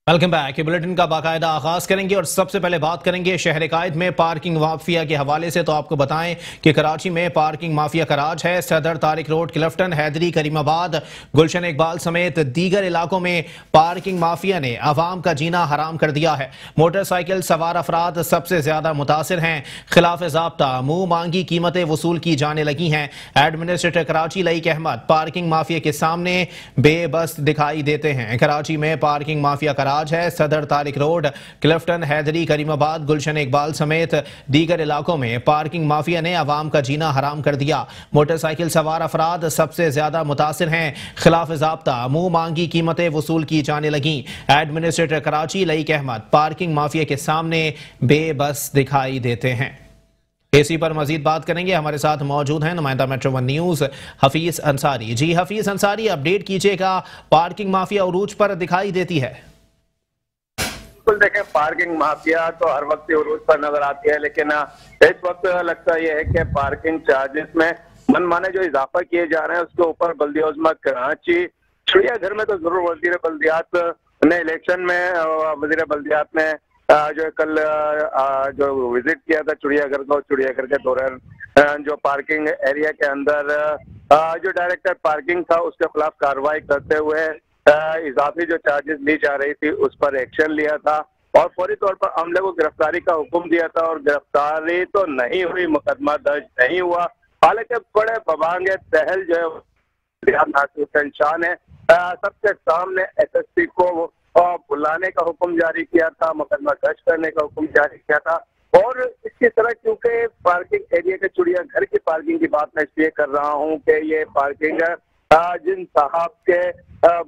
Welcome back. Bulletin का बाकायदा आगाज करेंगे और सबसे पहले बात करेंगे शहर कायद में पार्किंग माफिया के हवाले से। तो आपको बताएं कि कराची में पार्किंग माफिया का राज है। सदर तारिक रोड, क्लिफ्टन, हैदरी, करीमाबाद, गुलशन इकबाल समेत दीगर इलाकों में पार्किंग माफिया ने आवाम का जीना हराम कर दिया है। मोटरसाइकिल सवार अफराद सबसे ज्यादा मुतासिर हैं। खिलाफ ज़ाब्ता मुंह मांगी कीमतें वसूल की जाने लगी हैं। Administrator Karachi Laiq Ahmed parking mafia के सामने बेबस दिखाई देते हैं। कराची में पार्किंग माफिया का राज है। सदर तारिक रोड, क्लिफ्टन, हैदरी, करीमाबाद, गुलशन इकबाल समेत दीगर इलाकों में पार्किंग माफिया ने आवाम का जीना हराम कर दिया। मोटरसाइकिल सवार अफराद सबसे ज्यादा मुतासिर हैं। खिलाफ ज़ाब्ता मुंह मांगी कीमतें वसूल की जाने लगी। Administrator Karachi Laiq Ahmed parking mafia के सामने बेबस दिखाई देते हैं। इसी पर मजीद बात करेंगे। हमारे साथ मौजूद हैं नुमाइंदा metro one news Hafeez Ansari. जी हफीज अंसारी, अपडेट कीजिएगा। पार्किंग माफिया उरूज पर दिखाई देती है। बिल्कुल देखें, पार्किंग माफिया तो हर वक्त उरूज पर नजर आती है, लेकिन इस वक्त लगता यह है कि पार्किंग चार्जेस में मनमाने जो इजाफा किए जा रहे हैं उसके ऊपर बल्दिया उज़्मा कराची चिड़ियाघर में तो जरूर वजीर बल्दियात ने इलेक्शन में वजीर बल्दियात ने जो कल जो विजिट किया था चिड़ियाघर को, चिड़ियाघर के दौरान जो पार्किंग एरिया के अंदर जो डायरेक्टर पार्किंग था उसके खिलाफ कार्रवाई करते हुए इजाफी जो चार्जेस ली जा रही थी उस पर एक्शन लिया था और फौरी तौर पर अमले को गिरफ्तारी का हुक्म दिया था और गिरफ्तारी तो नहीं हुई, मुकदमा दर्ज नहीं हुआ। हालांकि बड़े बबांग तहल जो है नासिर शाह ने सबके सामने SSP को बुलाने का हुक्म जारी किया था, मुकदमा दर्ज करने का हुक्म जारी किया था। और इसकी तरह क्योंकि पार्किंग एरिया के चिड़ियाघर की पार्किंग की बात मैं इसलिए कर रहा हूँ कि ये पार्किंग जिन साहब के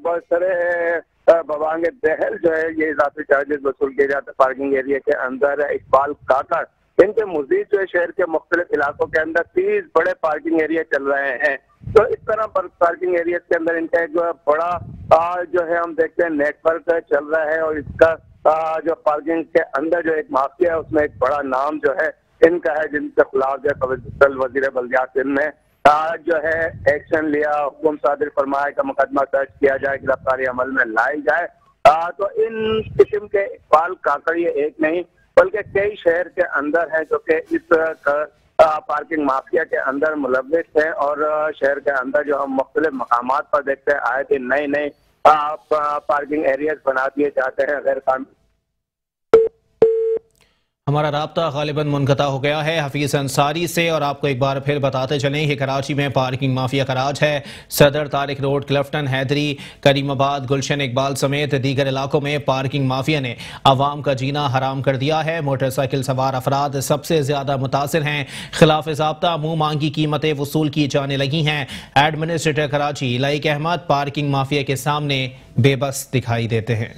बसरे बवांग दहल जो है ये इजाफी चार्जेस वसूल किए जाते पार्किंग एरिया के अंदर, इकबाल काका, इनके मजीद जो है शहर के मुख्तलिफ इलाकों के अंदर 30 बड़े पार्किंग एरिया चल रहे हैं। तो इस तरह पर पार्किंग एरिया के अंदर इनका एक बड़ा जो है हम देखते हैं नेटवर्क चल रहा है और इसका जो पार्किंग के अंदर जो एक माफिया है उसमें एक बड़ा नाम जो है इनका है, जिनके खिलाफ जो वजीर बल्दियात ने जो है एक्शन लिया, हुक्म सादिर फरमाया का मुकदमा दर्ज किया जाए, गिरफ्तारी अमल में लाई जाए। तो इन किस्म के इकबाल काकड़ ये एक नहीं बल्कि कई शहर के अंदर है जो कि इस पार्किंग माफिया के अंदर मुलविस है और शहर के अंदर जो हम मुख्तलिफ मकामात पर देखते हैं आए दिन नए नए पार्किंग एरियाज बना दिए जाते हैं गैर कानूनी। हमारा राब्ता गालिबन मुनक़ता हो गया है हफीज अंसारी से और आपको एक बार फिर बताते चलें कि कराची में पार्किंग माफिया का राज है। सदर तारिक रोड, क्लिफ्टन, हैदरी, करीमाबाद, गुलशन इकबाल समेत दीगर इलाकों में पार्किंग माफिया ने आवाम का जीना हराम कर दिया है। मोटरसाइकिल सवार अफराद सबसे ज्यादा मुतासिर हैं। खिलाफ ज़ाब्ता मुंह मांगी कीमतें वसूल की जाने लगी हैं। Administrator Karachi Laiq Ahmed parking mafia के सामने बेबस दिखाई देते हैं।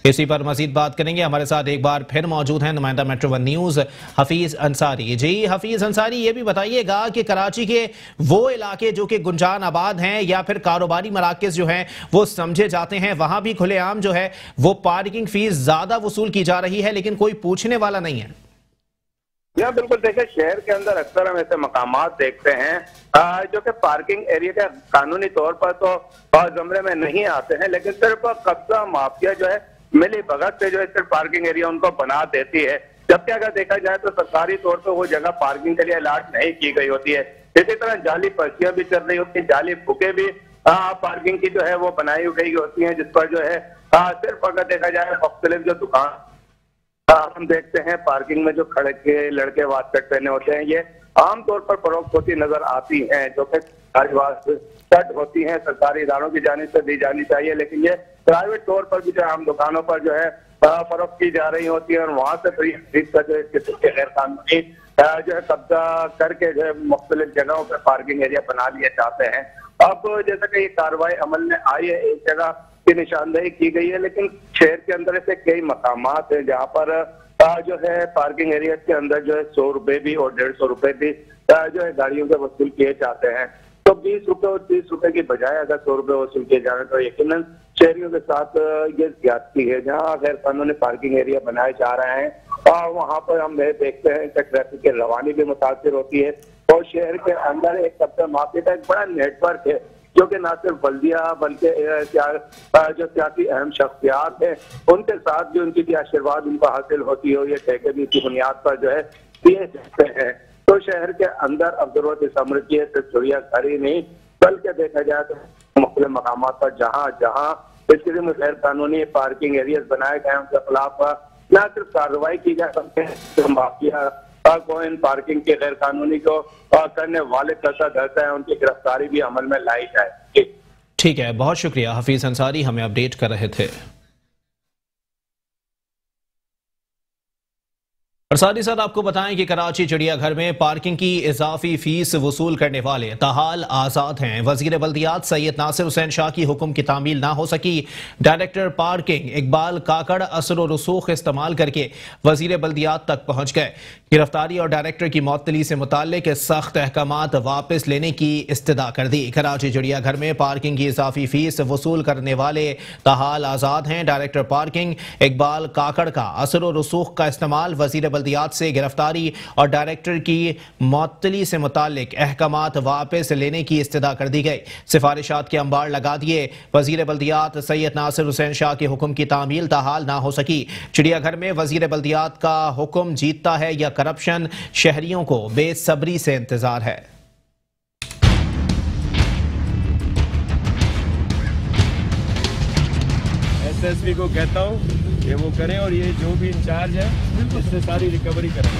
इसी पर मजीद बात करेंगे। हमारे साथ एक बार फिर मौजूद हैं नुमाइंदा metro one news Hafeez Ansari. जी हफीज अंसारी, ये भी बताइएगा कि कराची के वो इलाके जो कि गुंजान आबाद हैं या फिर कारोबारी मराकज़ जो हैं वो समझे जाते हैं, वहां भी खुलेआम जो है वो पार्किंग फीस ज्यादा वसूल की जा रही है लेकिन कोई पूछने वाला नहीं है। यहाँ बिल्कुल देखें, शहर के अंदर अक्सर हम ऐसे मकामात देखते हैं जो कि पार्किंग एरिया के कानूनी तौर पर तो जमरे में नहीं आते हैं, लेकिन सिर्फ कब्जा माफिया जो है मिली भगत से जो है सिर्फ पार्किंग एरिया उनको बना देती है, जबकि अगर देखा जाए तो सरकारी तौर पर वो जगह पार्किंग के लिए अलॉट नहीं की गई होती है। इसी तरह जाली पर्चियां भी चल रही होती है, जाली बुकें भी पार्किंग की जो है वो बनाई गई होती है, जिस पर जो है सिर्फ अगर देखा जाए मुख्तलिफ जो दुकान हम देखते हैं पार्किंग में जो खड़े के लड़के वास्कट पहने होते हैं ये आमतौर पर फरोख्त होती नजर आती हैं, जो कि कट होती हैं, सरकारी इदारों की जानिब से दी जानी चाहिए, लेकिन ये प्राइवेट तौर पर भी जो आम दुकानों पर जो है फरोख्त की जा रही होती है और वहां से खरीद कर जो इस किस्म के गैर कानूनी जो है कब्जा करके जो है मुख्तलिफ जगहों पर पार्किंग एरिया बना लिए जाते हैं। अब जैसा कि ये कार्रवाई अमल में आई है, एक जगह की निशानदेही की गई है, लेकिन शहर के अंदर ऐसे कई मकामात है जहाँ पर जो है पार्किंग एरिया के अंदर जो है 100 रुपए भी और 150 रुपए भी जो है गाड़ियों के वसूल किए जाते हैं। तो 20 रुपए और 30 रुपए की बजाय अगर 100 रुपए वसूल किए जा रहे हैं तो यकीनन शहरियों के साथ ये ज्यादती है। जहाँ गैर कानूनी पार्किंग एरिया बनाए जा रहे हैं वहाँ पर हम देखते हैं कि ट्रैफिक की रवानी भी मुतासिर होती है और शहर के अंदर एक कब्जा माफिया का एक बड़ा नेटवर्क है जो कि न सिर्फ बल्दिया बल्कि जो सियासी अहम शख्सियात है उनके साथ जो उनकी आशीर्वाद उनको हासिल होती हो, ये ठेके की बुनियाद पर जो है दिए जाते हैं। तो शहर के अंदर अब जरूरत इस अमर की है सिर्फ चिड़ियाघर ही नहीं बल्कि देखा जाए तो मुख्तलिफ मकाम पर जहाँ जहाँ इस किस्म के गैर कानूनी पार्किंग एरियाज बनाए गए उनके खिलाफ न सिर्फ कार्रवाई की जा सकती है, तो माफिया को इन पार्किंग के गैर कानूनी को करने वाले कैसा दर्जा है उनकी गिरफ्तारी भी अमल में लाई जाए। ठीक है, बहुत शुक्रिया हफीज अंसारी, हमें अपडेट कर रहे थे। और साथ ही साथ आपको बताएं कि कराची चिड़ियाघर में पार्किंग की इजाफी फीस वसूल करने वाले ताहाल आजाद हैं। वजीर बल्दियात सैयद नासिर हुसैन शाह की हुक्म की तामील ना हो सकी। डायरेक्टर पार्किंग इकबाल काकड़ असर व रसूख इस्तेमाल करके वजीर बल्दियात तक पहुंच गए। गिरफ्तारी और डायरेक्टर की मुअत्तली से मुताल्लिक सख्त अहकामात वापस लेने की इस्तदा कर दी। कराची चिड़ियाघर में पार्किंग की इजाफी फीस वसूल करने वाले ताहाल आजाद हैं। डायरेक्टर पार्किंग इकबाल काकड़ का असर व रसूख का इस्तेमाल वजीर बल्दियात से गिरफ्तारी और डायरेक्टर की मुअत्तली से मुताल्लिक अहकामात वापस लेने की इस्तदा कर दी गई। सिफारिशात के अंबार लगा दिए। वजीर बल्दियात सैयद नासिर हुसैन शाह के हुक्म की तामील ताहाल ना हो सकी। चिड़ियाघर में वजीर बल्दियात का हुक्म जीतता है या करप्शन, शहरियों को बेसब्री से इंतजार है। एसएसपी को कहता हूँ कि वो करें और ये जो भी इंचार्ज है इससे सारी रिकवरी करें।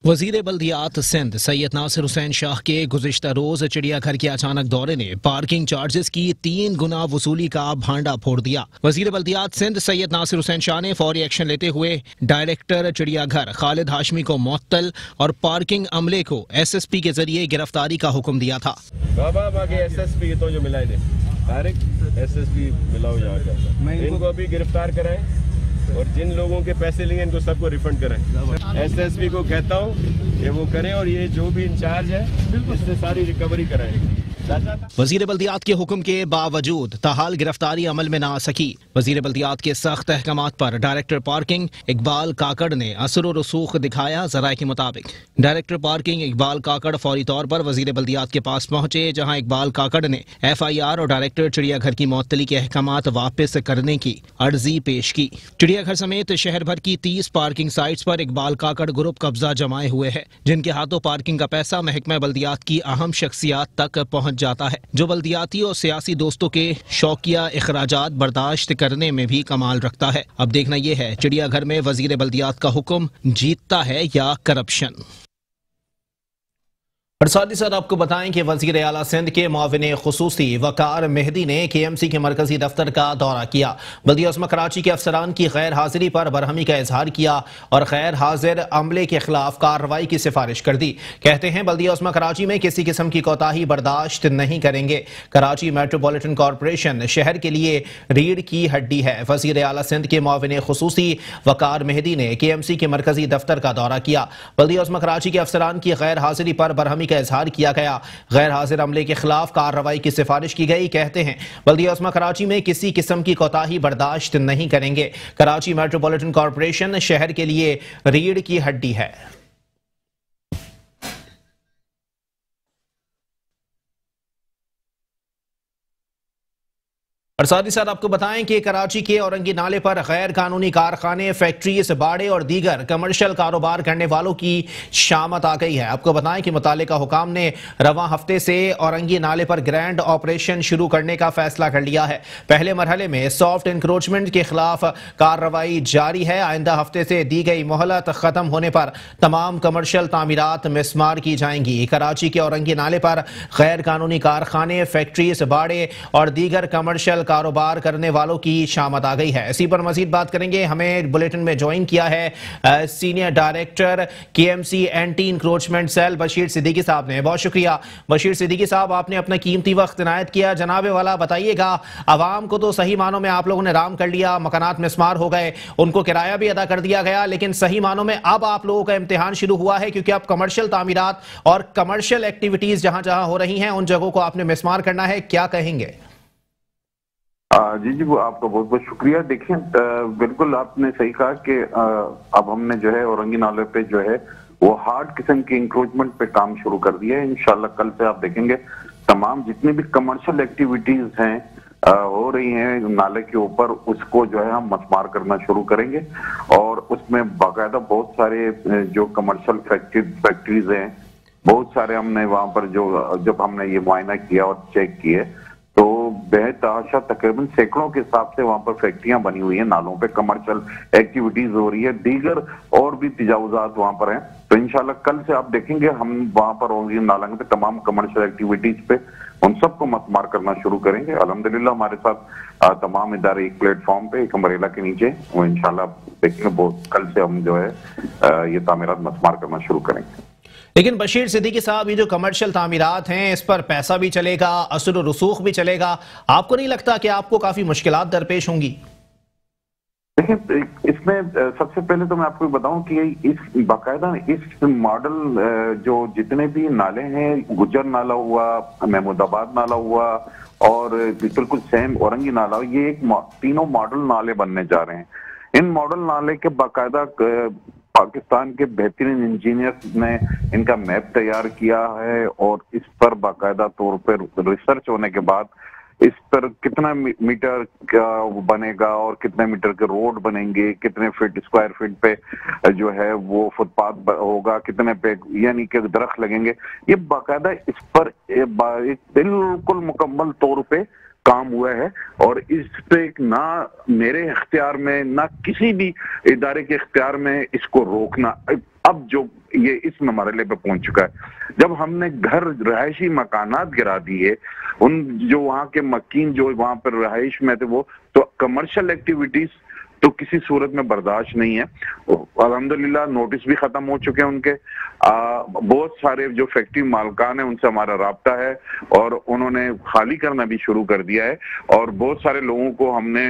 वजीर बल्दियात सिंध सैयद नासिर हुसैन शाह के गुज़िश्ता रोज चिड़ियाघर के अचानक दौरे ने पार्किंग चार्जेस की 3 गुना वसूली का भांडा फोड़ दिया। वजीर बल्दियात सिंध सैयद नासिर हुसैन शाह ने फौरी एक्शन लेते हुए डायरेक्टर चिड़ियाघर खालिद हाशमी को मुअत्तल और पार्किंग अमले को एसएसपी के जरिए गिरफ्तारी का हुक्म दिया था। बाबा एसएसपी तो जो मिला डायरेक्ट एसएसपी मिलाओ जाकर इनको अभी गिरफ्तार कराएं और जिन लोगों के पैसे लिए इनको सबको रिफंड करें। एसएसपी को कहता हूँ कि वो करें और ये जो भी इंचार्ज है इससे सारी रिकवरी कराएं। वजीर बल्दियात के हुक्म के बावजूद ताहाल गिरफ्तारी अमल में न आ सकी। वजीर बल्दियात के सख्त अहकामात पर डायरेक्टर पार्किंग इकबाल काकड़ ने असर व रसूख दिखाया। जराये के मुताबिक डायरेक्टर पार्किंग इकबाल काकड़ फौरी तौर पर वजीर बल्दियात के पास पहुंचे, जहां इकबाल काकड़ ने FIR और डायरेक्टर चिड़ियाघर की मुअत्तली के अहकामात वापस करने की अर्जी पेश की। चिड़ियाघर समेत शहर भर की 30 पार्किंग साइट्स पर इकबाल काकड़ ग्रुप कब्जा जमाए हुए है, जिनके हाथों पार्किंग का पैसा महकमा बल्दियात की अहम शख्सियात तक पहुंच जाता है, जो बल्दियाती और सियासी दोस्तों के शौकिया इखराजात बर्दाश्त करने में भी कमाल रखता है। अब देखना यह है चिड़ियाघर में वजीर बल्दियात का हुक्म जीतता है या करप्शन। और साथ ही साथ आपको बताएं कि वजीर आला सिंध के मुआविन खुसूसी वकार मेहदी ने KMC के मरकजी दफ्तर का दौरा किया। बल्दिया उस्मा कराची के अफसरान की गैर हाजिरी पर बरहमी का इजहार किया और गैर हाजिर अमले के खिलाफ कार्रवाई की सिफारिश कर दी। कहते हैं बल्दिया उस्मा कराची में किसी किस्म की कोताही बर्दाश्त नहीं करेंगे। कराची मेट्रोपॉलिटन कॉरपोरेशन शहर के लिए रीढ़ की हड्डी है। वजीर आला सिंध के मुआविन खुसूसी वकार मेहदी ने KMC के मरकजी दफ्तर का दौरा किया। बल्दिया उस्मा कराची के अफसरान की गैर हाजिरी पर बरहमी का इजहार किया गया। गैर हाजिर अमले के खिलाफ कार्रवाई की सिफारिश की गई। कहते हैं बल्दिया उस्मा कराची में किसी किस्म की कोताही बर्दाश्त नहीं करेंगे। कराची मेट्रोपॉलिटन कॉरपोरेशन शहर के लिए रीढ़ की हड्डी है। और साथ ही साथ आपको बताएं कि कराची के औरंगी नाले पर गैर कानूनी कारखाने, फैक्ट्रीज, बाड़े और दीगर कमर्शियल कारोबार करने वालों की शामत आ गई है। आपको बताएं कि मुतालिका हुकाम ने रवां हफ्ते से औरंगी नाले पर ग्रैंड ऑपरेशन शुरू करने का फैसला कर लिया है। पहले मरहले में सॉफ्ट इंक्रोचमेंट के खिलाफ कार्रवाई जारी है। आइंदा हफ्ते से दी गई मोहलत खत्म होने पर तमाम कमर्शियल तामीरात मिसमार की जाएंगी। कराची के औरंगी नाले पर गैर कानूनी कारखाने, फैक्ट्रीज, बाड़े और दीगर कमर्शियल कारोबार करने वालों की शामत आ गई है। इसी पर मजीद बात करेंगे। हमें बुलेटिन में ज्वाइन किया है senior director KMC anti encroachment cell Bashir Siddiqui साहब ने। बहुत शुक्रिया बशीर सिद्दीकी साहब, आपने अपना कीमती वक्त इनायत किया। जनाबे वाला बताइएगा, अवाम को तो सही मानों में आप लोगों ने राम कर लिया, मकानात मिसमार हो गए, उनको किराया भी अदा कर दिया गया, लेकिन सही मानों में अब आप लोगों का इम्तिहान शुरू हुआ है, क्योंकि अब कमर्शियल तामीरात और कमर्शियल एक्टिविटीज जहां जहां हो रही हैं उन जगहों को आपने मिसमार करना है। क्या कहेंगे? जी वो आपका बहुत बहुत शुक्रिया। देखिए बिल्कुल आपने सही कहा कि अब हमने जो है औरंगी नाले पे जो है वो हार्ड किस्म की इंक्रोचमेंट पे काम शुरू कर दिया है। इंशाल्लाह कल से आप देखेंगे तमाम जितनी भी कमर्शियल एक्टिविटीज हैं हो रही हैं नाले के ऊपर, उसको जो है हम मसमार करना शुरू करेंगे। और उसमें बाकायदा बहुत सारे जो कमर्शियल फैक्ट्रीज हैं, बहुत सारे हमने वहां पर जब हमने ये मुआयना किया और चेक किए तो बेतहाशा तकरीबन सैकड़ों के हिसाब से वहां पर फैक्ट्रियां बनी हुई हैं, नालों पे कमर्शियल एक्टिविटीज हो रही है, दीगर और भी तजावुजात वहां पर हैं। तो इंशाल्लाह कल से आप देखेंगे हम वहां पर होंगे नालंग पे तमाम कमर्शियल एक्टिविटीज पे उन सबको मसमार करना शुरू करेंगे। अल्हम्दुलिल्लाह हमारे साथ तमाम इदारे एक प्लेटफॉर्म पे, एक अम्ब्रेला के नीचे, वो इंशाल्लाह देखेंगे बहुत कल से हम जो है ये तामीरात मसमार करना शुरू करेंगे। लेकिन बशीर सिद्दीकी साहब, ये जो कमर्शियल तामीरात हैं इस पर पैसा भी चलेगा, असर और रसूख भी चलेगा, आपको नहीं लगता कि आपको काफी मुश्किलात दरपेश होंगी? देखिए, इसमें सबसे पहले तो मैं आपको बताऊं कि इस बाकायदा इस मॉडल जो जितने भी नाले हैं, गुजर नाला हुआ, महमूदाबाद नाला हुआ और बिल्कुल सेम औरंगी नाला, ये एक तीनों मॉडल नाले बनने जा रहे हैं। इन मॉडल नाले के बाकायदा पाकिस्तान के बेहतरीन इंजीनियर्स ने इनका मैप तैयार किया है और इस पर बाकायदा तौर पर रिसर्च होने के बाद इस पर कितना मीटर का बनेगा और कितने मीटर के रोड बनेंगे, कितने स्क्वायर फीट पे जो है वो फुटपाथ होगा, कितने पे यानी कि दरख्त लगेंगे, ये बाकायदा इस पर बिल्कुल मुकम्मल तौर पे काम हुआ है। और इस पे ना मेरे इख्तियार में ना किसी भी इदारे के इख्तियार में इसको रोकना, अब जो ये इस मरहले पे पहुंच चुका है। जब हमने घर रहायशी मकानात गिरा दिए, उन जो वहां के मकीन जो वहां पर रहाइश में थे वो, तो कमर्शियल एक्टिविटीज तो किसी सूरत में बर्दाश्त नहीं है। अल्हम्दुलिल्लाह नोटिस भी खत्म हो चुके हैं उनके। बहुत सारे जो फैक्ट्री मालकान है उनसे हमारा राब्ता है और उन्होंने खाली करना भी शुरू कर दिया है। और बहुत सारे लोगों को हमने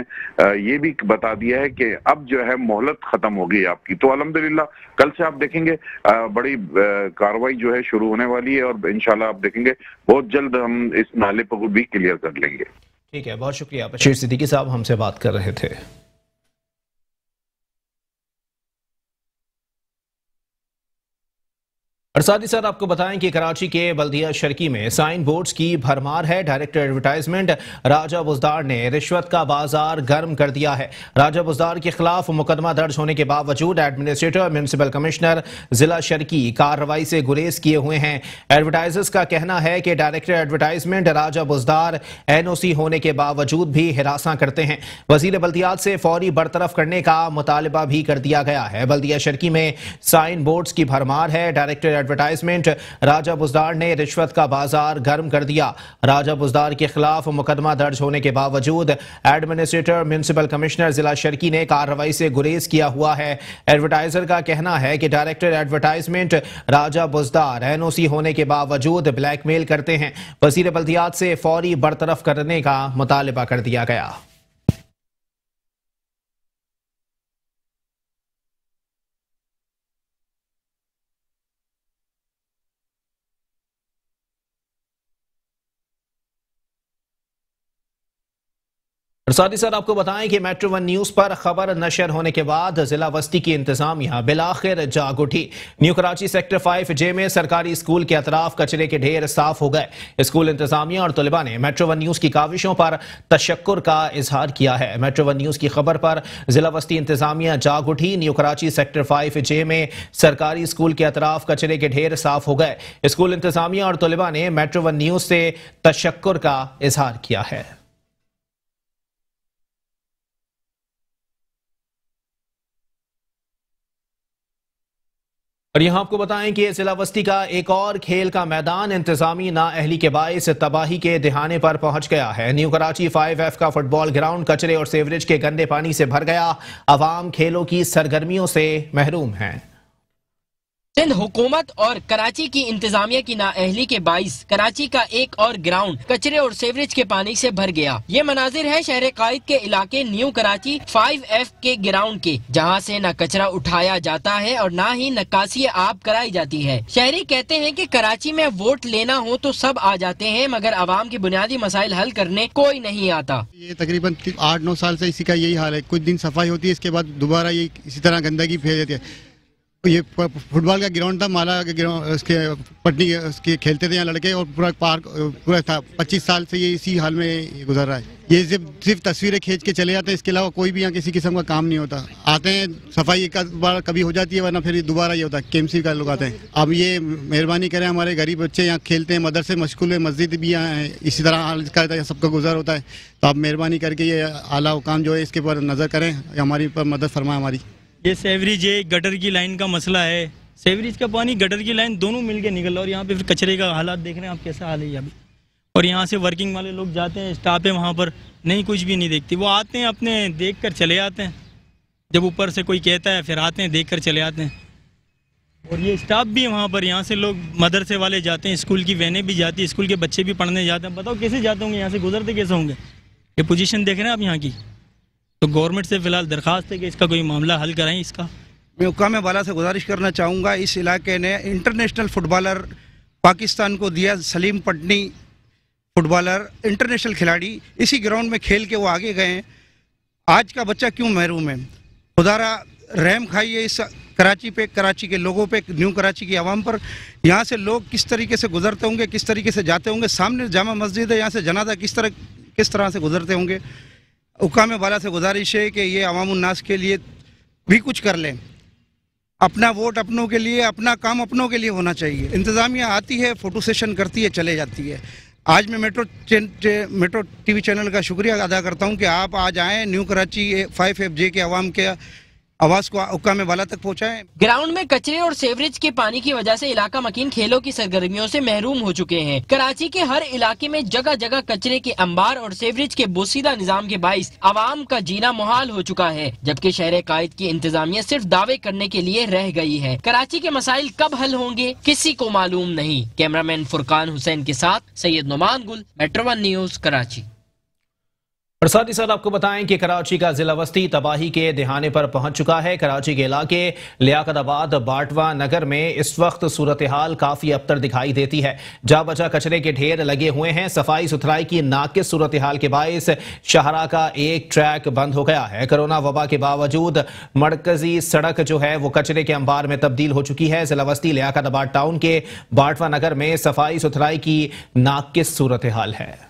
ये भी बता दिया है कि अब जो है मोहलत खत्म हो गई आपकी। तो अल्हम्दुलिल्लाह कल से आप देखेंगे बड़ी कार्रवाई जो है शुरू होने वाली है और इंशाल्लाह आप देखेंगे बहुत जल्द हम इस नाले पर भी क्लियर कर लेंगे। ठीक है, बहुत शुक्रिया। बशीर सिद्दीकी साहब हमसे बात कर रहे थे। और साथ ही साथ आपको बताएं कि कराची के बल्दिया शर्की में साइन बोर्ड्स की भरमार है। डायरेक्टर एडवर्टाइजमेंट राजा बुजदार ने रिश्वत का बाजार गर्म कर दिया है। राजा बुजदार के खिलाफ मुकदमा दर्ज होने के बावजूद एडमिनिस्ट्रेटर म्युनिसिपल कमिश्नर जिला शर्की कार्रवाई से गुरेज किए हुए हैं। एडवर्टाइजर्स का कहना है कि डायरेक्टर एडवर्टाइजमेंट राजा बुजदार NOC होने के बावजूद भी हिरासा करते हैं। वजीर बल्दियात से फौरी बरतरफ करने का मुतालबा भी कर दिया गया है। बल्दिया शर्की में साइन बोर्ड्स की भरमार है। डायरेक्टर एडवर्टाइजमेंट राजा बुजदार ने रिश्वत का बाजार गर्म कर दिया। राजा बुजदार के खिलाफ मुकदमा दर्ज होने के बावजूद एडमिनिस्ट्रेटर म्युनिसिपल कमिश्नर जिला शर्की ने कार्रवाई से गुरेज किया हुआ है। एडवर्टाइजर का कहना है कि डायरेक्टर एडवर्टाइजमेंट राजा बुजदार NOC होने के बावजूद ब्लैकमेल करते हैं। वजीर बल्दियात से फौरी बरतरफ करने का मुतालबा कर दिया गया। और साथ ही साथ आपको बताएं कि मेट्रो 1 न्यूज पर खबर नशर होने के बाद जिला वस्ती की इंतजामिया बिलाखिर जाग उठी। न्यू कराची सेक्टर 5J में सरकारी स्कूल के अतराफ कचरे के ढेर साफ हो गए। स्कूल इंतजामिया और तलबा ने मेट्रो 1 न्यूज की काविशों पर तशक्कुर का इजहार किया है। मेट्रो 1 न्यूज की खबर पर जिला वस्ती इंतजामिया जाग उठी। न्यू कराची सेक्टर 5J में सरकारी स्कूल के अतराफ कचरे के ढेर साफ हो गए। स्कूल इंतजामिया और तलबा ने मेट्रो 1 न्यूज से तशक्कुर का इजहार किया है। और यहाँ आपको बताएं कि जिला वस्ती का एक और खेल का मैदान इंतजामी नाअहली के बाइस तबाही के दिहाने पर पहुंच गया है। न्यू कराची 5F का फुटबॉल ग्राउंड कचरे और सीवरेज के गंदे पानी से भर गया। अवाम खेलों की सरगर्मियों से महरूम हैं। सिंध हुकूमत और कराची की इंतजामिया की नाअहली के बाइस कराची का एक और ग्राउंड कचरे और सीवरेज के पानी से भर गया। ये मनाजिर है शहर कायद के इलाके न्यू कराची 5F के ग्राउंड के, जहाँ से न कचरा उठाया जाता है और न ही नक्कासी आब कराई जाती है। शहरी कहते हैं कि कराची में वोट लेना हो तो सब आ जाते हैं, मगर आवाम के बुनियादी मसाइल हल करने कोई नहीं आता। ये तकरीबन 8-9 साल से इसी का यही हाल है। कुछ दिन सफाई होती है, इसके बाद दोबारा ये इसी तरह गंदगी फैल जाती है। ये फुटबॉल का ग्राउंड था, माला के ग्राउंड, उसके पटनी उसके खेलते थे यहाँ लड़के, और पूरा पार्क पूरा था। 25 साल से ये इसी हाल में गुजर रहा है। ये सिर्फ तस्वीरें खींच के चले जाते हैं, इसके अलावा कोई भी यहाँ किसी किस्म का काम नहीं होता। आते हैं, सफाई एक बार कभी हो जाती है, वरना फिर दोबारा ये होता है। केएमसी का लोग आते हैं। अब ये मेहरबानी करें, हमारे गरीब बच्चे यहाँ खेलते हैं, मदरसे मशगूल है, मस्जिद भी यहाँ है, इसी तरह सबका गुजर होता है। तो आप मेहरबानी करके ये आला हुकाम जो है इसके ऊपर नज़र करें, हमारी पर मदद फरमाएं हमारी। ये सेवरेज है, गटर की लाइन का मसला है। सेवरेज का पानी, गटर की लाइन दोनों मिलके निकल रहा है, और यहाँ पे फिर कचरे का हालात देख रहे हैं आप, कैसा हाल है अभी। और यहाँ से वर्किंग वाले लोग जाते हैं, स्टाफ है वहाँ पर, नहीं कुछ भी नहीं देखती। वो आते हैं अपने देख कर चले आते हैं, जब ऊपर से कोई कहता है फिर आते हैं देख कर चले आते हैं। और ये स्टाफ भी है वहाँ पर, यहाँ से लोग मदरसे वाले जाते हैं, स्कूल की वैनें भी जाती है, स्कूल के बच्चे भी पढ़ने जाते हैं। बताओ कैसे जाते होंगे, यहाँ से गुजरते कैसे होंगे। ये पोजीशन देख रहे हैं आप यहाँ की। तो गवर्नमेंट से फिलहाल दरख्वास्त है कि इसका कोई मामला हल कराएं इसका। मैं हुक्काम वाला से गुजारिश करना चाहूँगा, इस इलाके ने इंटरनेशनल फुटबॉलर पाकिस्तान को दिया, सलीम पटनी फुटबॉलर, इंटरनेशनल खिलाड़ी, इसी ग्राउंड में खेल के वो आगे गए हैं। आज का बच्चा क्यों महरूम है? खुदारा रहम खाइए इस कराची पे, कराची के लोगों पे, न्यू कराची की आवाम पर। यहाँ से लोग किस तरीके से गुजरते होंगे, किस तरीके से जाते होंगे। सामने जामा मस्जिद है, यहाँ से जनाजा किस तरह से गुजरते होंगे। हुक्काम वाला से गुजारिश है कि ये अवाम उन्नास के लिए भी कुछ कर लें। अपना वोट अपनों के लिए, अपना काम अपनों के लिए होना चाहिए। इंतज़ामिया आती है, फ़ोटो सेशन करती है, चले जाती है। आज मैं मेट्रो टीवी चैनल का शुक्रिया अदा करता हूं कि आप आज आए, न्यू कराची 5FJ के अवाम के आवाज़ को हुक्काम वाला तक पहुंचाएं। ग्राउंड में कचरे और सेवरेज के पानी की वजह से इलाका मकीन खेलों की सरगर्मियों से महरूम हो चुके हैं। कराची के हर इलाके में जगह जगह कचरे के अंबार और सेवरेज के बोसीदा निजाम के बाइस आवाम का जीना मुहाल हो चुका है, जबकि शहर कायद की इंतजामिया सिर्फ दावे करने के लिए रह गई है। कराची के मसाइल कब हल होंगे किसी को मालूम नहीं। कैमरामैन फुरकान हुसैन के साथ सैयद नुमान गुल, Metro 1 न्यूज, कराची। और साथ ही साथ आपको बताएं कि कराची का जिला वस्ती तबाही के दिहाने पर पहुंच चुका है। कराची के इलाके लियाकताबाद बाटवा नगर में इस वक्त सूरत हाल काफी अबतर दिखाई देती है। जा बचा कचरे के ढेर लगे हुए हैं। सफाई सुथराई की नाकिस सूरत हाल के बायस शाहरा का एक ट्रैक बंद हो गया है। कोरोना वबा के बावजूद मरकजी सड़क जो है वो कचरे के अंबार में तब्दील हो चुकी है। जिला वस्ती लियाकताबाद टाउन के बाटवा नगर में सफाई सुथराई की नाकिस सूरत हाल है।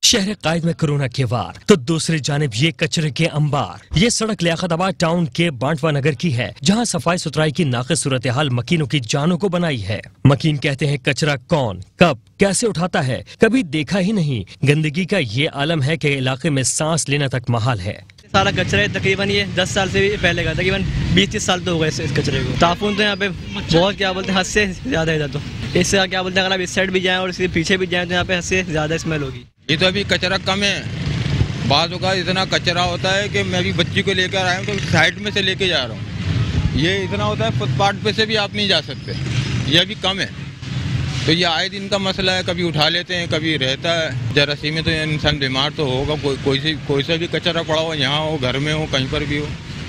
शहर कायद में कोरोना के वार तो दूसरी जानिब ये कचरे के अंबार। ये सड़क लियाकताबाद टाउन के बाटवा नगर की है, जहां सफाई सुथराई की नाक़िस सूरत हाल मकीनों की जानों को बनाई है। मकीन कहते हैं कचरा कौन कब कैसे उठाता है कभी देखा ही नहीं। गंदगी का ये आलम है कि इलाके में सांस लेना तक महाल है। सारा कचरा तकरीबन ये 10 साल से भी पहले का, तकरीबन 20-30 साल तो हो गए इस कचरे को। ताफून तो यहाँ पे बहुत, क्या बोलते हैं, हद से ज्यादा है। तो इससे क्या बोलते हैं, अगर आप इस साइड भी जाएं और इसके पीछे भी जाएं तो यहाँ पे हद से ज्यादा स्मेल होगी। ये तो अभी कचरा कम है, बाज़ औक़ात इतना कचरा होता है कि मैं अभी बच्ची को लेकर आया हूँ तो साइड में से लेके जा रहा हूँ। ये इतना होता है फुटपाथ पे से भी आप नहीं जा सकते, ये अभी कम है। तो ये आए दिन का मसला है, कभी उठा लेते हैं कभी रहता है। जरासीम में तो इंसान बीमार तो होगा, कोई सा भी कचरा पड़ा हो, यहाँ हो, घर में हो, कहीं पर भी हो।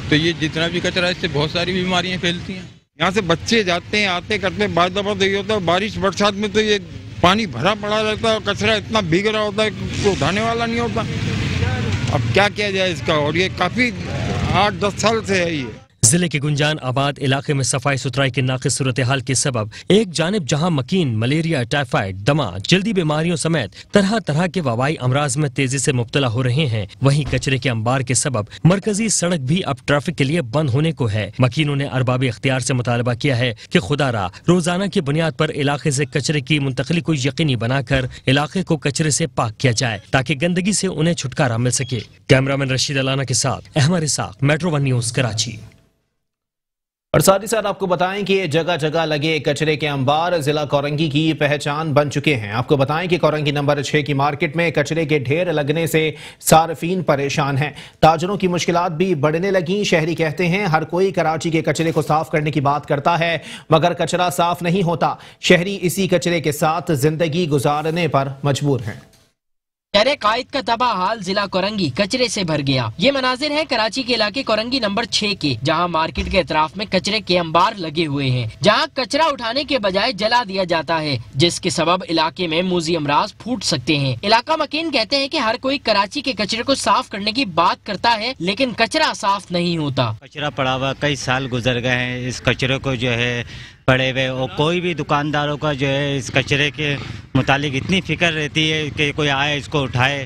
तो ये जितना भी कचरा है इससे बहुत सारी बीमारियाँ फैलती हैं। यहाँ से बच्चे जाते हैं, आते करते, बाद दफा तो ये होता है बारिश बरसात में तो ये पानी भरा पड़ा रहता है, कचरा इतना भीग रहा होता है कि उठाने वाला नहीं होता। अब क्या किया जाए इसका, और ये काफ़ी 8-10 साल से है। ये जिले के गुंजान आबाद इलाके में सफाई सुथराई की नाक़िस सूरत हाल के सबब एक जानिब जहां मकीन मलेरिया, टाइफाइड, दमा, जल्दी बीमारियों समेत तरह तरह के वबाई अमराज में तेजी से मुब्तला हो रहे हैं, वहीं कचरे के अंबार के सबब मरकजी सड़क भी अब ट्रैफिक के लिए बंद होने को है। मकीनों ने अरबाब इख्तियार से मुतालबा किया है कि खुदारा रोजाना की बुनियाद पर इलाके से कचरे की मुंतकली को यकीनी बनाकर इलाके को कचरे से पाक किया जाए ताकि गंदगी से उन्हें छुटकारा मिल सके। कैमरामैन रशीद अलाना के साथ अहमद इसाक, Metro 1 न्यूज, कराची। और साथ ही साथ आपको बताएं कि जगह जगह लगे कचरे के अंबार जिला कोरंगी की पहचान बन चुके हैं। आपको बताएं कि कोरंगी नंबर 6 की मार्केट में कचरे के ढेर लगने से सार्फिन परेशान हैं। ताजरों की मुश्किलात भी बढ़ने लगी। शहरी कहते हैं हर कोई कराची के कचरे को साफ करने की बात करता है मगर कचरा साफ नहीं होता। शहरी इसी कचरे के साथ जिंदगी गुजारने पर मजबूर हैं। शहर कायद का तबाह हाल जिला कोरंगी कचरे से भर गया। ये मनाजिर है कराची के इलाके कोरंगी नंबर 6 के, जहां मार्केट के अतराफ में कचरे के अंबार लगे हुए हैं, जहां कचरा उठाने के बजाय जला दिया जाता है, जिसके सबब इलाके में मूजी अमराज फूट सकते हैं। इलाका मकीन कहते हैं कि हर कोई कराची के कचरे को साफ करने की बात करता है, लेकिन कचरा साफ नहीं होता। कचरा पड़ा हुआ, कई साल गुजर गए हैं, इस कचरे को जो है पड़े हुए, और कोई भी दुकानदारों का जो है इस कचरे के मुतालिक इतनी फिक्र रहती है कि कोई आए इसको उठाए,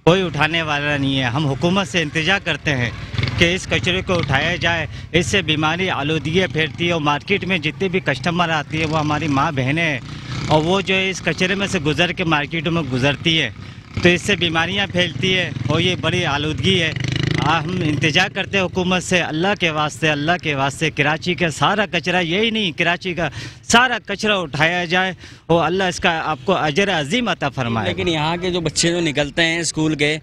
कोई उठाने वाला नहीं है। हम हुकूमत से इंतजार करते हैं कि इस कचरे को उठाया जाए, इससे बीमारी आलूदगी फैलती है, और मार्केट में जितने भी कस्टमर आती है वो हमारी माँ बहनें हैं, और वो जो है इस कचरे में से गुजर के मार्केटों में गुजरती है, तो इससे बीमारियाँ फैलती है और ये बड़ी आलूदगी है। हम इंतजार करते हैं हुकूमत से, अल्लाह के वास्ते कराची का सारा कचरा, यही नहीं कराची का सारा कचरा उठाया जाए और अल्लाह इसका आपको अजर अजीम अता फरमाए। लेकिन यहाँ के जो बच्चे जो निकलते हैं स्कूल के,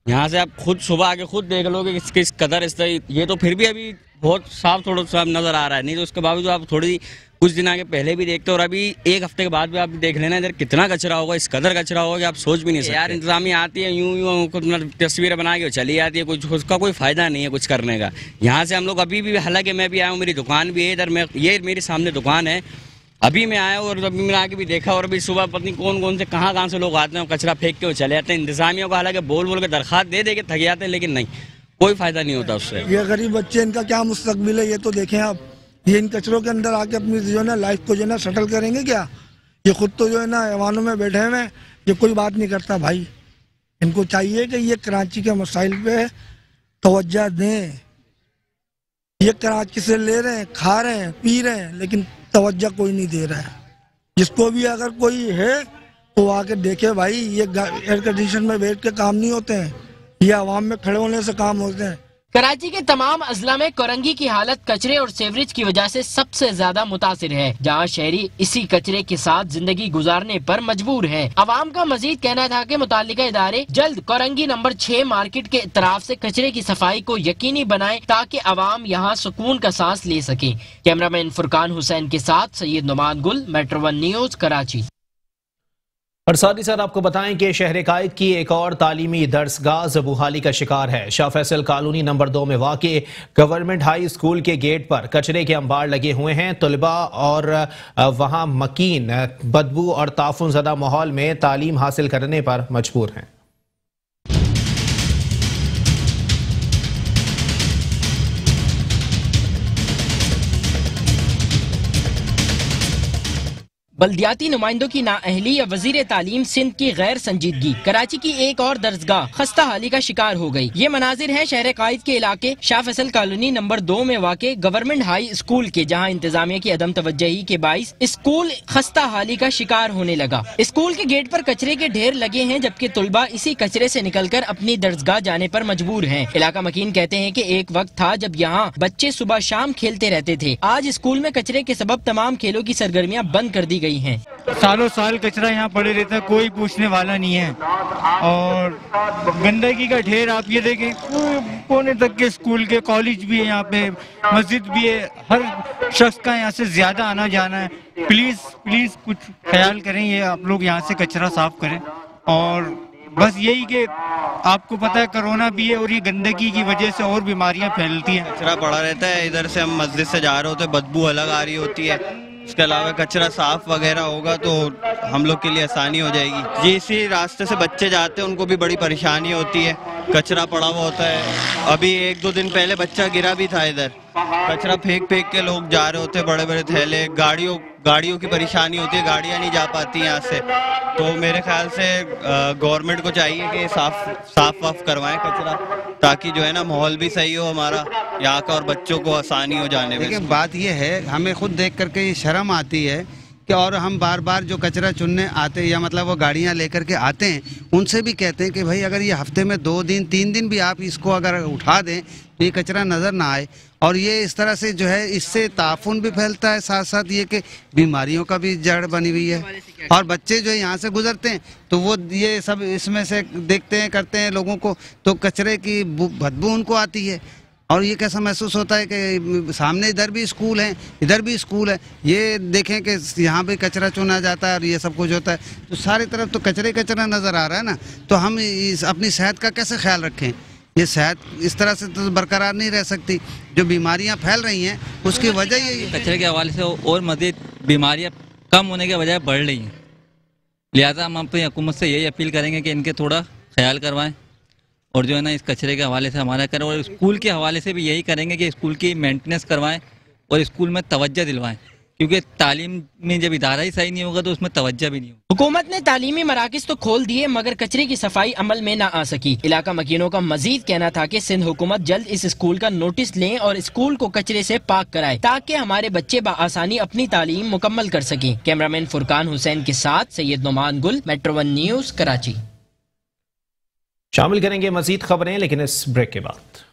यहाँ से आप खुद सुबह आके खुद देख लो कि किस कदर इस तरह, ये तो फिर भी अभी बहुत साफ थोड़ा सा नज़र आ रहा है, नहीं तो उसके बावजूद आप थोड़ी कुछ दिन आगे पहले भी देखते हो और अभी एक हफ्ते के बाद भी आप देख लेना इधर कितना कचरा होगा, इस कदर कचरा होगा कि आप सोच भी नहीं सकते। यार इंतजामिया आती है यूं तस्वीरें बना के चली जाती है, कुछ उसका कोई फ़ायदा नहीं है कुछ करने का। यहाँ से हम लोग अभी भी, हालांकि मैं भी आया हूँ, मेरी दुकान भी है इधर, ये मेरे सामने दुकान है, अभी मैं आया हूँ और अभी मैंने आके भी देखा, और अभी सुबह पत्नी कौन से कहाँ से लोग आते हैं कचरा फेंक के वो चले जाते हैं। इंतजामिया को हालांकि बोल के दरख्वास्त दे के थक जाते हैं, लेकिन नहीं, कोई फ़ायदा नहीं होता उससे। ये गरीब बच्चे, इनका क्या मुस्तकबिल है ये तो देखें आप। ये इन कचरों के अंदर आके अपनी जो है ना लाइफ को जो है ना सेटल करेंगे क्या? ये खुद तो जो है ना ऐवानों में बैठे हुए हैं, ये कोई बात नहीं करता भाई। इनको चाहिए कि ये कराची के मसाइल पे तवज्जो दें। ये कराची से ले रहे हैं, खा रहे हैं, पी रहे हैं, लेकिन तवज्जो कोई नहीं दे रहा है। जिसको भी अगर कोई है तो आके देखे भाई, ये एयर कंडीशन में बैठ के काम नहीं होते हैं, ये आवाम में खड़े होने से काम होते हैं। कराची के तमाम अजला में कोरंगी की हालत कचरे और सीवरेज की वजह से सबसे ज्यादा मुतासिर है, जहां शहरी इसी कचरे के साथ जिंदगी गुजारने पर मजबूर हैं। अवाम का मजीद कहना था कि मुतालिका इदारे जल्द कोरंगी नंबर 6 मार्केट के तरफ से कचरे की सफाई को यकीनी बनाएं ताकि अवाम यहां सुकून का सांस ले सके। कैमरामैन फुरकान हुसैन के साथ सैयद नुमान गुल, मेट्रो 1 न्यूज, कराची। और साथ ही साथ आपको बताएं कि शहर कायद की एक और तालीमी दर्सगाह ज़बूहाली का शिकार है। शाह फैसल कॉलोनी नंबर 2 में वाक़े गवर्नमेंट हाई स्कूल के गेट पर कचरे के अंबार लगे हुए हैं। तलबा और वहां मकीन बदबू और ताफुन ज़दा माहौल में तालीम हासिल करने पर मजबूर हैं। बल्दियाती नुमाइंदों की नाअहली या वजीर तालीम सिंध की गैर संजीदगी कराची की एक और दर्जगाह खस्ता हाली का शिकार हो गई। ये मनाजिर है शहर कायद के इलाके शाह फैसल कॉलोनी नंबर 2 में वाक़े गवर्नमेंट हाई स्कूल के, जहां इंतजामिया की अदम तवज्जही के बाइस स्कूल खस्ता हाली का शिकार होने लगा। स्कूल के गेट पर कचरे के ढेर लगे हैं, जबकि तुलबा इसी कचरे से निकलकर अपनी दर्जगाह जाने पर मजबूर हैं। इलाका मकीन कहते हैं कि एक वक्त था जब यहाँ बच्चे सुबह शाम खेलते रहते थे। आज स्कूल में कचरे के सबब तमाम खेलों की सरगर्मियाँ बंद कर दी गई हैं। सालों साल कचरा यहाँ पड़े रहता है, कोई पूछने वाला नहीं है, और गंदगी का ढेर आप ये देखें, कोने तक के स्कूल के, कॉलेज भी है यहाँ पे, मस्जिद भी है, हर शख्स का यहाँ से ज्यादा आना जाना है। प्लीज कुछ ख्याल करें, ये आप लोग यहाँ से कचरा साफ करें। और बस यही कि आपको पता है कोरोना भी है और ये गंदगी की वजह से और बीमारियां फैलती हैं। कचरा पड़ा रहता है, इधर से हम मस्जिद से जा रहे होते बदबू अलग आ रही होती है। इसके अलावा कचरा साफ वगैरह होगा तो हम लोग के लिए आसानी हो जाएगी। जी, इसी रास्ते से बच्चे जाते हैं, उनको भी बड़ी परेशानी होती है, कचरा पड़ा हुआ होता है। अभी 1-2 दिन पहले बच्चा गिरा भी था इधर, कचरा फेंक के लोग जा रहे होते, बड़े बड़े थैले, गाड़ियों की परेशानी होती है, गाड़ियाँ नहीं जा पाती यहाँ से। तो मेरे ख्याल से गवर्नमेंट को चाहिए कि साफ करवाएं कचरा, ताकि जो है ना माहौल भी सही हो हमारा यहाँ का और बच्चों को आसानी हो जाने में। लेकिन बात ये है, हमें खुद देख करके ये शर्म आती है कि और हम बार बार जो कचरा चुनने आते हैं या मतलब वो गाड़ियाँ लेकर के आते हैं, उनसे भी कहते हैं कि भाई अगर ये हफ्ते में 2 दिन 3 दिन भी आप इसको अगर उठा दें तो ये कचरा नज़र ना आए। और ये इस तरह से जो है इससे ताफुन भी फैलता है, साथ साथ ये कि बीमारियों का भी जड़ बनी हुई है। और बच्चे जो है यहाँ से गुजरते हैं तो वो ये सब इसमें से देखते हैं, करते हैं लोगों को, तो कचरे की बदबू उनको आती है। और ये कैसा महसूस होता है कि सामने इधर भी स्कूल है, इधर भी स्कूल है, ये देखें कि यहाँ भी कचरा चुना जाता है और ये सब कुछ होता है, तो सारी तरफ तो कचरा नज़र आ रहा है ना। तो हम अपनी सेहत का कैसे ख्याल रखें? ये सेहत इस तरह से तो बरकरार नहीं रह सकती। जो बीमारियां फैल रही हैं उसकी वजह यही कचरे के हवाले से और मज़ीद बीमारियां कम होने के बजाय बढ़ रही हैं। लिहाजा हम अपनी हुकूमत से यही अपील करेंगे कि इनके थोड़ा ख्याल करवाएं और जो है ना इस कचरे के हवाले से हमारा करें, और स्कूल के हवाले से भी यही करेंगे कि स्कूल की मेंटेनेंस करवाएं और स्कूल में तवज्जो दिलवाएं, क्योंकि तालीम में जब इदारा ही सही नहीं होगा तो उसमें तवज्जो भी नहीं होगा। हुकूमत ने तालीमी मराकिज तो खोल दिए मगर कचरे की सफाई अमल में ना आ सकी। इलाका मकीनों का मजीद कहना था कि सिंध हुकूमत जल्द इस स्कूल का नोटिस लें और स्कूल को कचरे से पाक कराए ताकि हमारे बच्चे बआसानी अपनी तालीम मुकम्मल कर सकें। कैमरामैन फुरकान हुसैन के साथ सैयद नुमान गुल, मेट्रो 1 न्यूज, कराची। शामिल करेंगे मजीद खबरें लेकिन इस ब्रेक के बाद।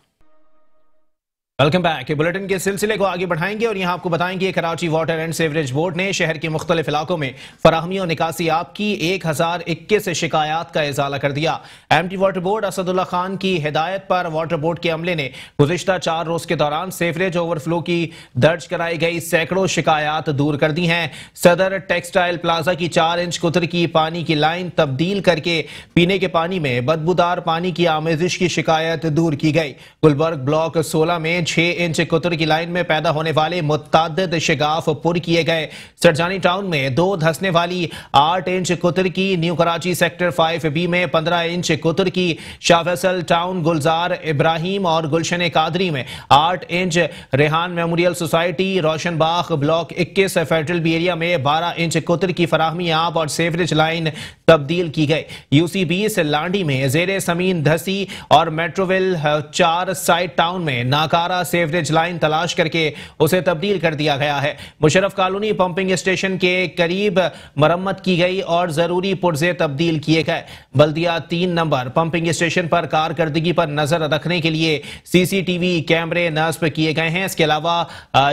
Welcome back. बुलेटिन के सिलसिले को आगे बढ़ाएंगे और यहाँ आपको बताएंगे Karachi water and sewerage board ने शहर के मुख्तलिफ इलाकों में फराहमी और निकासी आप की 1021 शिकायत का इजाला कर दिया। MT water board Asadullah Khan की हिदायत पर वाटर बोर्ड के अमले ने गुज़िश्ता 4 रोज के दौरान सीवरेज ओवरफ्लो की दर्ज कराई गई सैकड़ों शिकायत दूर कर दी हैं। सदर टेक्सटाइल प्लाजा की 4 इंच कुतर की पानी की लाइन तब्दील करके पीने के पानी में बदबूदार पानी की आमेजिश की शिकायत दूर की गई। गुलबर्ग ब्लॉक 16 में 6 इंच कुतर की लाइन में पैदा होने वाले मुतअद्दिद शिगाफ पुर किए गए। सरजानी टाउन में 2 धंसने वाली 8 इंच कुतर की, न्यू कराची सेक्टर 5B में 15 इंच कुतर की, शाह फैसल टाउन गुलजार इब्राहिम और गुलशन कादरी में 8 इंच, रेहान मेमोरियल सोसाइटी रोशन बाग ब्लॉक 21 फेडरल बी एरिया में 12 इंच कुतर की फराहमी आब और सेवरेज लाइन तब्दील की गई। UC20 लांडी में जेर जमीन धसी और मेट्रोविल 4 साइड टाउन में नाकारा सेवरेज लाइन तलाश करके उसे तब्दील कर दिया गया है। मुशर्रफ कॉलोनी पंपिंग स्टेशन के करीब मरम्मत की गई और जरूरी पुर्जे तब्दील किए गए। बल्दिया 3 नंबर पंपिंग स्टेशन पर कारकर्दगी पर नजर रखने के लिए CCTV कैमरे नस्ब किए गए हैं। इसके अलावा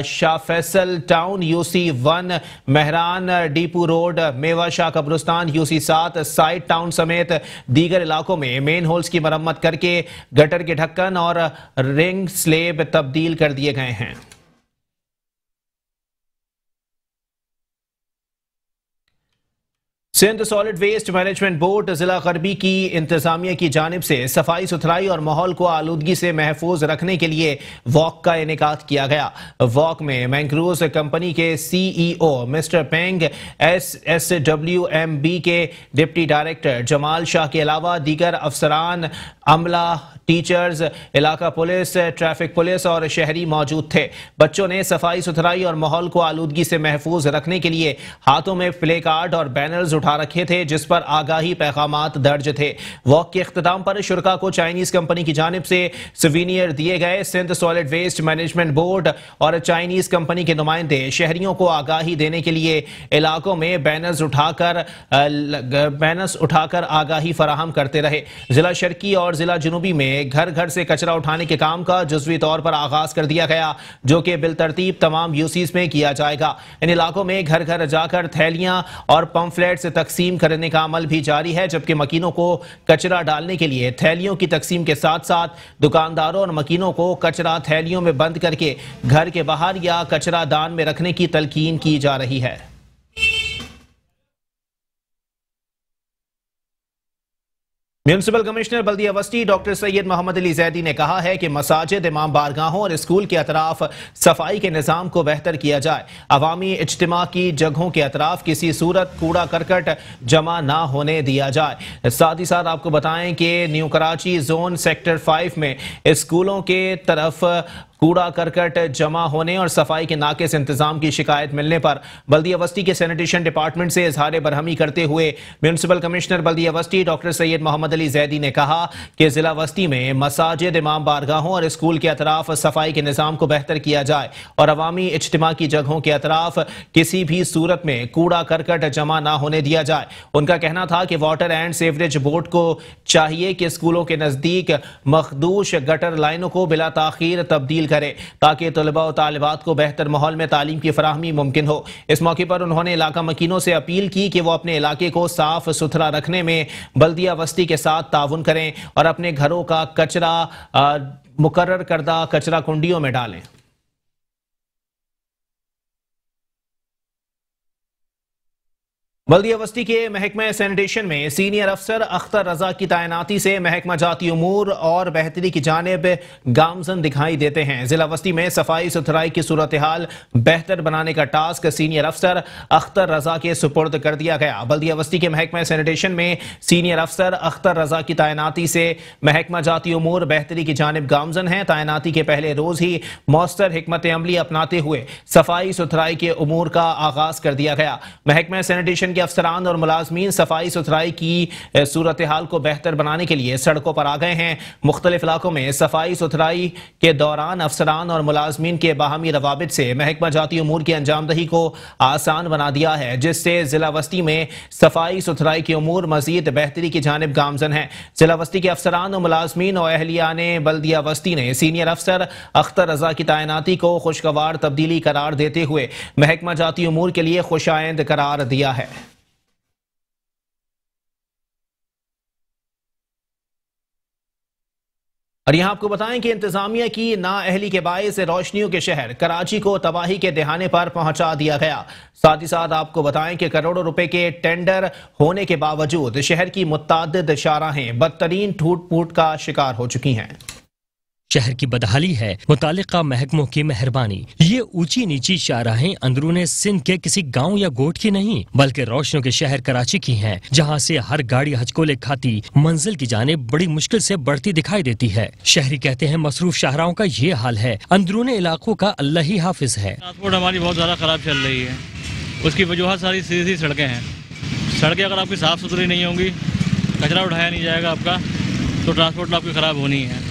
Shah Faisal town UC1 Mehran depot road Mewa Shah कब्रिस्तान UC7 साइड टाउन समेत दीगर इलाकों में मेन होल्स की मरम्मत करके गटर के ढक्कन और रिंग स्लेब तब्दील कर दिए गए हैं। Sindh solid waste management board जिला गरबी की इंतजामिया की जानिब से सफाई सुथराई और माहौल को आलूदगी से महफूज रखने के लिए वॉक का इनेकाद किया गया। वॉक में मैंग्रोव कंपनी के CEO मिस्टर पेंग, SSWMB के डिप्टी डायरेक्टर जमाल शाह के अलावा दीगर अफसरान, अमला, टीचर्स, इलाका पुलिस, ट्रैफिक पुलिस और शहरी मौजूद थे। बच्चों ने सफाई सुथराई और माहौल को आलूदगी से महफूज रखने के लिए हाथों में प्ले कार्ड और बैनर्स उठा रखे थे जिस पर आगाही पैगामात दर्ज थे। वॉक के इख्तिताम पर शुरका को चाइनीज कंपनी की जानिब से सुवीनियर दिए गए। Sindh solid waste management board और चाइनीज कंपनी के नुमाइंदे शहरियों को आगाही देने के लिए इलाकों में बैनर्स उठाकर आगाही फराहम करते रहे। जिला शर्की और जिला जुनूबी में घर घर से कचरा उठाने के काम का जुज़वी तौर पर आगाज कर दिया गया जो कि बिलतरतीब तमाम UCs में किया जाएगा। इन इलाकों में घर घर जाकर थैलियां और पंफलेट्स तकसीम करने का अमल भी जारी है, जबकि मकीनों को कचरा डालने के लिए थैलियों की तकसीम के साथ साथ दुकानदारों और मकीनों को कचरा थैलियों में बंद करके घर के बाहर या कचरा दान में रखने की तलकीन की जा रही है। म्यूनिसिपल कमिश्नर बल्दिया वस्ती डॉक्टर सैयद मोहम्मद अली जैदी ने कहा है कि मसाजिद, इमाम बारगाहों और स्कूल के अतराफ सफाई के निज़ाम को बेहतर किया जाए। अवामी इज्तिमा की जगहों के अतराफ किसी सूरत कूड़ा करकट जमा ना होने दिया जाए। साथ ही साथ आपको बताएं कि न्यू कराची जोन सेक्टर 5 में स्कूलों के तरफ कूड़ा करकट जमा होने और सफाई के नाकिस इंतजाम की शिकायत मिलने पर बल्दिया वस्ती के सैनिटेशन डिपार्टमेंट से इजहार बरहमी करते हुए म्यूनिसिपल कमिश्नर बल्दिया वस्ती डॉक्टर सैयद मोहम्मद अली जैदी ने कहा कि जिला वस्ती में मसाजिद, इमाम बारगाहों और स्कूल के अतराफ सफाई के निज़ाम को बेहतर किया जाए और अवामी इज्तिमा की जगहों के अतराफ किसी भी सूरत में कूड़ा करकट जमा ना होने दिया जाए। उनका कहना था कि वाटर एंड सीवरेज बोर्ड को चाहिए कि स्कूलों के नजदीक मखदूश गटर लाइनों को बिला ताखीर तब्दील करे ताकि तलबा और तालिबात को बेहतर माहौल में तालीम की फराहमी मुमकिन हो। इस मौके पर उन्होंने इलाका मकीनों से अपील की कि वो अपने इलाके को साफ सुथरा रखने में बल्दिया वस्ती के साथ ताउन करें और अपने घरों का कचरा मुकर्रर करदा कचरा कुंडियों में डालें। बल्दिया बस्ती के महकमा सैनिटेशन में सीनियर अफसर अख्तर रजा की तैनाती से महकमा जाती उमूर और बेहतरी की जानिब गामजन दिखाई देते हैं। जिला बस्ती में सफाई सुथराई की सूरत हाल बेहतर बनाने का टास्क सीनियर अफसर अख्तर रजा के सुपुर्द कर दिया गया। बल्दिया बस्ती के महकमा सैनिटेशन में सीनियर अफसर अख्तर रजा की तैनाती से महकमा जाती उमूर बेहतरी की जानिब गामजन है। तैनाती के पहले रोज ही मौस्तर हिकमत अमली अपनाते हुए सफाई सुथराई के उमूर का आगाज कर दिया गया। महकमा सैनिटेशन अफसरान और मुलाजमीन सफाई सुथराई की सूरत हाल को बेहतर बनाने के लिए सड़कों पर आ गए हैं। मुख्तलिफ इलाकों में सफाई सुथराई के दौरान अफसरान और मुलाजमीन के बाहमी रवाबित से महकमा जाती उमूर की अंजामदही को आसान बना दिया है, जिससे जिला बस्ती में सफाई सुथराई के उमूर मजीद बेहतरी की जानिब गामजन है। जिला बस्ती के अफसरान और मुलाजमीन और अहलियान बल्दिया बस्ती ने सीनियर अफसर अख्तर रजा की तैनाती को खुशगवार तब्दीली करार देते हुए महकमा जाती उमूर के लिए खुशाइंद करार दिया है। और यहां आपको बताएं कि इंतजामिया की नाअहली के बायस रोशनियों के शहर कराची को तबाही के दहाने पर पहुंचा दिया गया। साथ ही साथ आपको बताएं कि करोड़ों रुपए के टेंडर होने के बावजूद शहर की मुत्तादिद शाहराहें बदतरीन टूट फूट का शिकार हो चुकी हैं। शहर की बदहाली है मुतालिका महकमों की मेहरबानी। ये ऊंची नीची शाहराहें अंदरूने सिंध के किसी गांव या गोट की नहीं बल्कि रोशनियों के शहर कराची की हैं, जहां से हर गाड़ी हचकोले खाती मंजिल की जानिब बड़ी मुश्किल से बढ़ती दिखाई देती है। शहरी कहते हैं मसरूफ शाहराहों का ये हाल है, अंदरूने इलाकों का अल्लाह ही हाफिज है। ट्रांसपोर्ट हमारी बहुत ज्यादा खराब चल रही है, उसकी वजूहत सारी सीधी सड़कें हैं। सड़कें अगर आपकी साफ सुथरी नहीं होंगी, कचरा उठाया नहीं जाएगा आपका, तो ट्रांसपोर्ट आपकी खराब होनी है।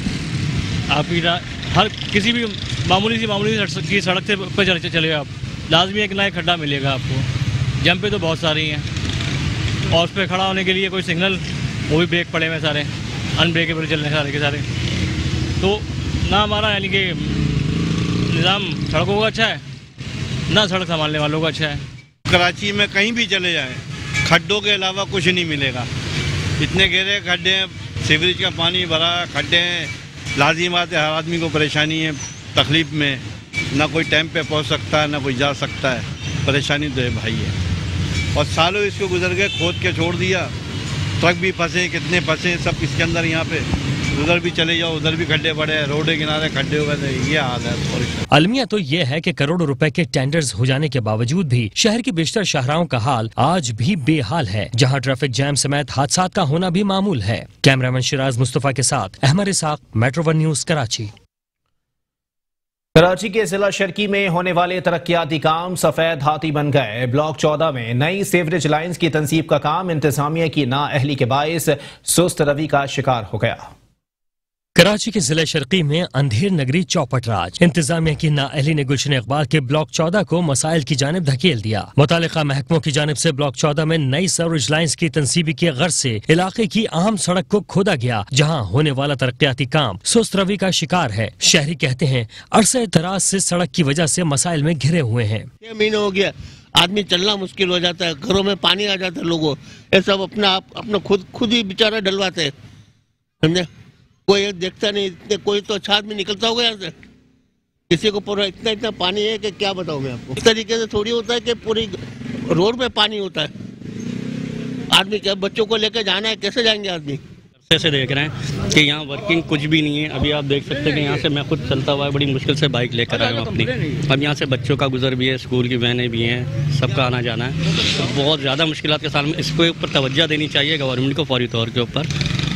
आपकी हर किसी भी मामूली सी सड़क से पर चले आप, लाजमी एक नया खड्डा मिलेगा आपको। जंप पे तो बहुत सारी हैं और उस पर खड़ा होने के लिए कोई सिग्नल, वो भी ब्रेक पड़े हुए सारे, अनब्रेकेबल चल रहे सारे के सारे। तो ना हमारा यानी कि निज़ाम सड़कों का अच्छा है, ना सड़क संभालने वालों का अच्छा है। कराची में कहीं भी चले जाएं, खड्डों के अलावा कुछ नहीं मिलेगा। इतने गहरे खड्डे हैं, सीवरेज का पानी भरा खड्डे हैं, लाजिम बात है हर आदमी को परेशानी है, तकलीफ में ना कोई टाइम पे पहुंच सकता है ना कोई जा सकता है। परेशानी तो है भाई है, और सालों इसको गुजर गए, खोद के छोड़ दिया। ट्रक भी फंसे, कितने फंसे सब इसके अंदर। यहाँ पे उधर भी चले जाओ, उधर भी खड्डे पड़े हैं, रोड के किनारे खड्डे हुए थे। ये हाल है। अलमिया तो ये है कि करोड़ों रुपए के टेंडर्स हो जाने के बावजूद भी शहर की बेशतर शाहराहों का हाल आज भी बेहाल है, जहां ट्रैफिक जैम समेत हादसात का होना भी मामूल है। कैमरामैन शिराज मुस्तफा के साथ Ahmed Isaq, Metro one News, Karachi. Karachi के जिला शर्की में होने वाले तरक्याती काम सफेद हाथी बन गए। ब्लॉक 14 में नई सीवरेज लाइंस की तंसीब का काम इंतजामिया की नाअहली के बायस सुस्त रवि का शिकार हो गया। कराची के जिला शर्की में अंधेर नगरी चौपट राज। इंतजामिया की नाअहली ने गुलशन इकबाल के ब्लॉक 14 को मसाइल की जानिब धकेल दिया। मुतालिका महकमों की जानिब से ब्लॉक 14 में नई सीवरेज लाइंस की तंसीबी की गर्ज से इलाके की अहम सड़क को खोदा गया, जहां होने वाला तरक्याती काम सुस्त रवि का शिकार है। शहरी कहते हैं अरसे दराज से सड़क की वजह से मसाइल में घिरे हुए हैं। 6 महीने हो गया, आदमी चलना मुश्किल हो जाता है, घरों में पानी आ जाता है, लोगों ये सब अपना खुद ही बेचारा डलवाते हैं, समझे। कोई देखता नहीं, इतने कोई तो अच्छा आदमी निकलता होगा यहाँ से, किसी को पूरा इतना पानी है कि क्या बताऊं मैं आपको। इस तरीके से थोड़ी होता है कि पूरी रोड पे पानी होता है, आदमी क्या बच्चों को लेकर जाना है, कैसे जाएंगे आदमी। से देख रहे हैं कि यहाँ वर्किंग कुछ भी नहीं है। अभी आप देख सकते हैं कि यहाँ से मैं खुद चलता हुआ बड़ी मुश्किल से बाइक लेकर आया हूँ अपनी। अब यहाँ से बच्चों का गुजर भी है, स्कूल की वैनें भी हैं, सबका आना जाना है। बहुत ज़्यादा मुश्किलात के साथ में इसके ऊपर तवज्जो देनी चाहिए गवर्नमेंट को फौरी तौर के ऊपर,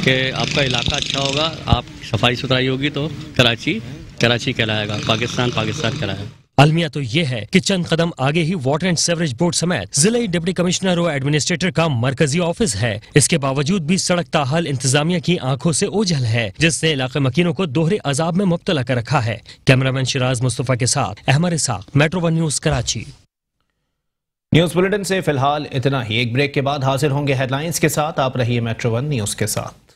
कि आपका इलाका अच्छा होगा, आप सफाई सुथराई होगी तो कराची कहलाएगा, पाकिस्तान कहलाएगा। अलमिया तो ये है कि चंद कदम आगे ही वाटर एंड सीवरेज बोर्ड समेत जिले डिप्टी कमिश्नर और एडमिनिस्ट्रेटर का मरकजी ऑफिस है। इसके बावजूद भी सड़क ताहाल इंतजामिया की आंखों से ओझल है, जिसने इलाके मकीनों को दोहरे अजाब में मुब्तला कर रखा है। कैमरामैन शिराज मुस्तफा के साथ Ahmed Isaq, Metro one News, Karachi. News bulletin से फिलहाल इतना ही। एक ब्रेक के बाद हाजिर होंगे हेडलाइंस के साथ। आप रहिए मेट्रो वन न्यूज के साथ।